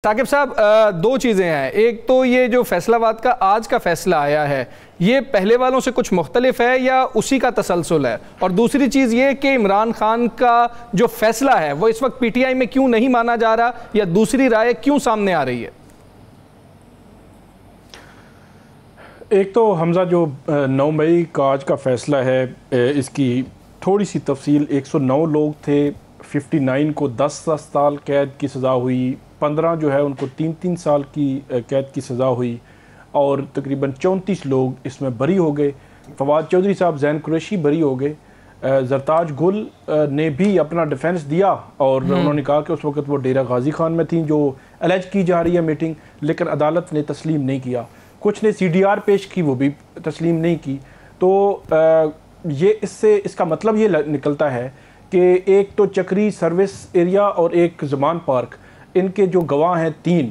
साकिब साहब, दो चीज़ें हैं। एक तो ये जो फैसलाबाद का आज का फैसला आया है, ये पहले वालों से कुछ मुख्तलिफ है या उसी का तसलसल है? और दूसरी चीज़ ये कि इमरान खान का जो फैसला है वो इस वक्त पीटीआई में क्यों नहीं माना जा रहा या दूसरी राय क्यों सामने आ रही है? एक तो हमजा जो 9 मई का आज का फैसला है, इसकी थोड़ी सी तफसील। 109 लोग थे, 59 को 10 साल कैद की सज़ा हुई, 15 जो है उनको 3-3 साल की कैद की सज़ा हुई और तकरीबन 34 लोग इसमें बरी हो गए। फवाद चौधरी साहब, जैन कुरैशी बरी हो गए। जरताज गुल ने भी अपना डिफेंस दिया और उन्होंने कहा कि उस वक्त वो डेरा गाजी खान में थी जो अलैज की जा रही है मीटिंग, लेकिन अदालत ने तस्लीम नहीं किया। कुछ ने CDR पेश की, वो भी तस्लीम नहीं की। तो ये इसका मतलब ये निकलता है कि एक तो चक्री सर्विस एरिया और एक ज़मान पार्क, इनके जो गवाह हैं 3,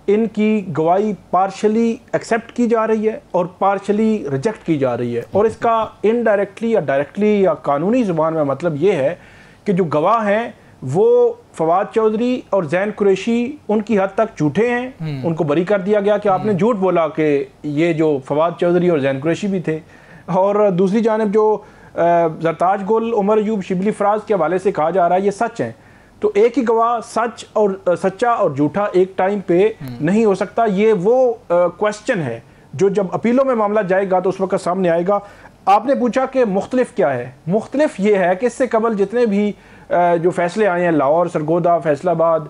इनकी गवाही पार्शली एक्सेप्ट की जा रही है और पार्शली रिजेक्ट की जा रही है। और इसका इनडायरेक्टली या डायरेक्टली या कानूनी ज़ुबान में मतलब ये है कि जो गवाह हैं वो फवाद चौधरी और जैन कुरैशी उनकी हद तक झूठे हैं। उनको बरी कर दिया गया कि आपने झूठ बोला कि ये जो फवाद चौधरी और जैन कुरैशी भी थे। और दूसरी जानिब जो जरताज गुल, उमर अयूब, शिबली फराज के हवाले से कहा जा रहा है ये सच हैं। तो एक ही गवाह सच्चा और झूठा एक टाइम पे नहीं हो सकता। ये वो क्वेश्चन है जो जब अपीलों में मामला जाएगा तो उस वक्त सामने आएगा। आपने पूछा कि मुख्तलिफ क्या है। मुख्तलिफ ये है कि इससे कबल जितने भी जो फैसले आए हैं, लाहौर, सरगोदा, फैसलाबाद,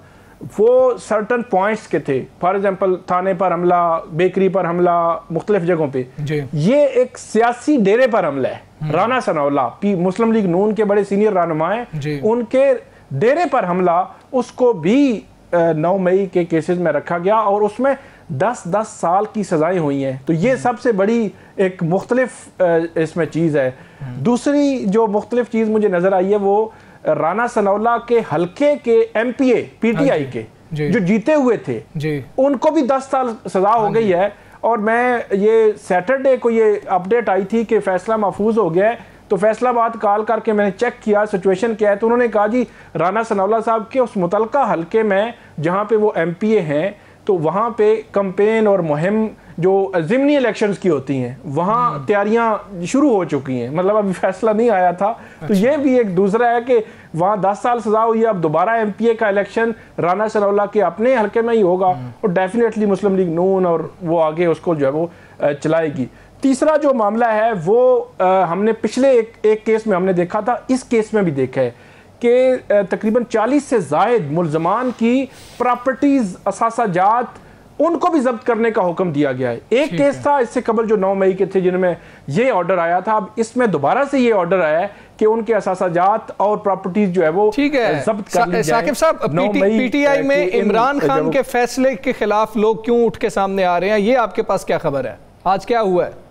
वो सर्टन पॉइंट्स के थे। फॉर एग्जांपल थाने पर हमला, बेकरी पर हमला, मुख्तलिफ जगहों पे। ये एक सियासी डेरे पर हमला है। राना सनाउल्लाह मुस्लिम लीग नून के बड़े सीनियर रहनुमा हैं, उनके डेरे पर हमला, उसको भी 9 मई के केसेस में रखा गया और उसमें 10-10 साल की सजाएं हुई हैं। तो ये सबसे बड़ी एक मुख्तलिफ इसमें चीज़ है। दूसरी जो मुख्तलिफ चीज़ मुझे नज़र आई है वो राना सनाउल्लाह के हल्के के MPA PTI के जो जीते हुए थे, उनको भी 10 साल सजा हो गई है। और मैं ये सैटरडे को ये अपडेट आई थी कि फैसला महफूज हो गया है, तो फैसलाबाद कॉल करके मैंने चेक किया सिचुएशन क्या है, तो उन्होंने कहा जी राना सनाउल्लाह साहब के उस मुतलका हल्के में जहाँ पे वो MPA हैं, तो वहाँ पे कैंपेन और मुहिम जो ज़िमनी इलेक्शंस की होती हैं वहाँ तैयारियाँ शुरू हो चुकी हैं। मतलब अभी फैसला नहीं आया था। तो ये भी एक दूसरा है कि वहाँ 10 साल सजा हुई है, अब दोबारा MPA का इलेक्शन राना सनाउल्लाह के अपने हल्के में ही होगा और डेफिनेटली मुस्लिम लीग नून और वो आगे उसको जो है वो चलाएगी। तीसरा जो मामला है वो हमने पिछले एक केस में हमने देखा था, इस केस में भी देखा है कि तकरीबन 40 से ज़ायद मुल्ज़मान की प्रॉपर्टीज़, असासाजात, उनको भी जब्त करने का हुक्म दिया गया है। एक केस था इससे कबल जो 9 मई के थे जिनमें ये ऑर्डर आया था। अब इसमें दोबारा से ये ऑर्डर आया है कि उनके असासाजात और प्रॉपर्टीज जो है वो जब्त कर ली जाए। साकिब साहब, PTI में इमरान खान के फैसले के खिलाफ लोग क्यों उठ के सामने आ रहे हैं, ये आपके पास क्या खबर है? आज क्या हुआ है?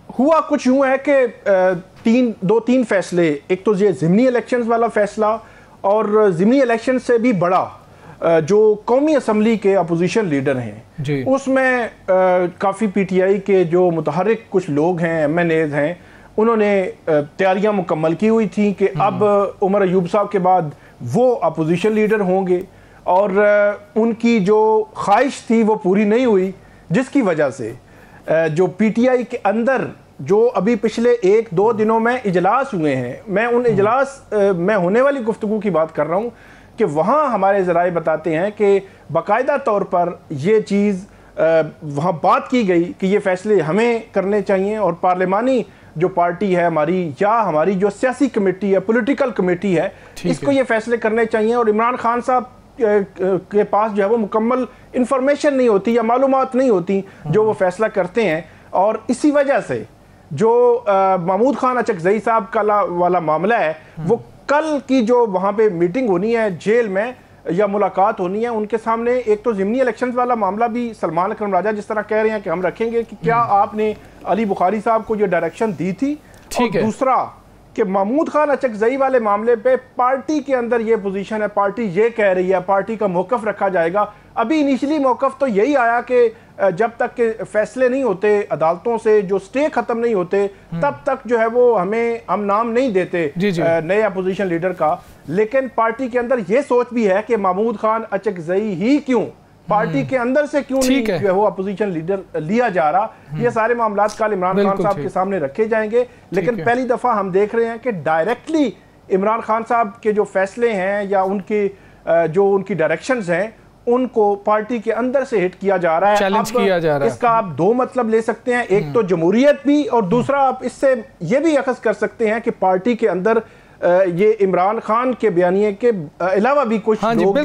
हुआ कुछ यूं है कि 2-3 फैसले, एक तो ये ज़िमनी इलेक्शंस वाला फैसला और ज़िमनी इलेक्शन से भी बड़ा जो कौमी असम्बली के अपोजिशन लीडर हैं उसमें काफ़ी PTI के जो मुतहर्रिक कुछ लोग हैं, MNAs हैं, उन्होंने तैयारियां मुकम्मल की हुई थी कि अब उमर अयूब साहब के बाद वो अपोजिशन लीडर होंगे और उनकी जो ख्वाहिश थी वो पूरी नहीं हुई, जिसकी वजह से जो PTI के अंदर जो अभी पिछले 1-2 दिनों में इजलास हुए हैं, मैं उन इजलास में होने वाली गुफ्तगू की बात कर रहा हूँ कि वहाँ हमारे ज़राए बताते हैं कि बाकायदा तौर पर ये चीज़ वहाँ बात की गई कि ये फ़ैसले हमें करने चाहिए और पार्लिमानी जो पार्टी है हमारी या हमारी जो सियासी कमेटी है, पॉलिटिकल कमेटी है, इसको ये फ़ैसले करने चाहिए। और इमरान खान साहब के पास जो है वो मुकम्मल इंफॉर्मेशन नहीं होती या मालूमात नहीं होती जो वो फ़ैसला करते हैं। और इसी वजह से जो महमूद खान अचकज़ई साहब का वाला मामला है, वो कल की जो वहाँ पे मीटिंग होनी है जेल में या मुलाकात होनी है, उनके सामने एक तो ज़िमनी इलेक्शंस वाला मामला भी सलमान अकरम राजा जिस तरह कह रहे हैं कि हम रखेंगे कि क्या आपने अली बुखारी साहब को ये डायरेक्शन दी थी, और दूसरा कि महमूद खान अचकजई वाले मामले पे पार्टी के अंदर ये पोजीशन है, पार्टी ये कह रही है, पार्टी का मौकफ रखा जाएगा। अभी इनिशियली मौकफ तो यही आया कि जब तक के फैसले नहीं होते अदालतों से, जो स्टे खत्म नहीं होते, तब तक जो है वो हम नाम नहीं देते नए अपोजिशन लीडर का। लेकिन पार्टी के अंदर ये सोच भी है कि महमूद खान अचकजई ही क्यों, पार्टी के अंदर से क्यों नहीं जो है वो अपोजिशन लीडर लिया जा रहा। ये सारे मामला कल इमरान खान साहब के सामने रखे जाएंगे। लेकिन पहली दफा हम देख रहे हैं कि डायरेक्टली इमरान खान साहब के जो फैसले हैं या जो उनकी डायरेक्शंस हैं उनको पार्टी के अंदर से हिट किया जा रहा है, चैलेंज किया जा रहा है। इसका आप दो मतलब ले सकते हैं, एक तो जमहूरियत भी, और दूसरा आप इससे ये भी अखज़ कर सकते हैं कि पार्टी के अंदर ये इमरान खान के बयानिए के अलावा भी कुछ लोग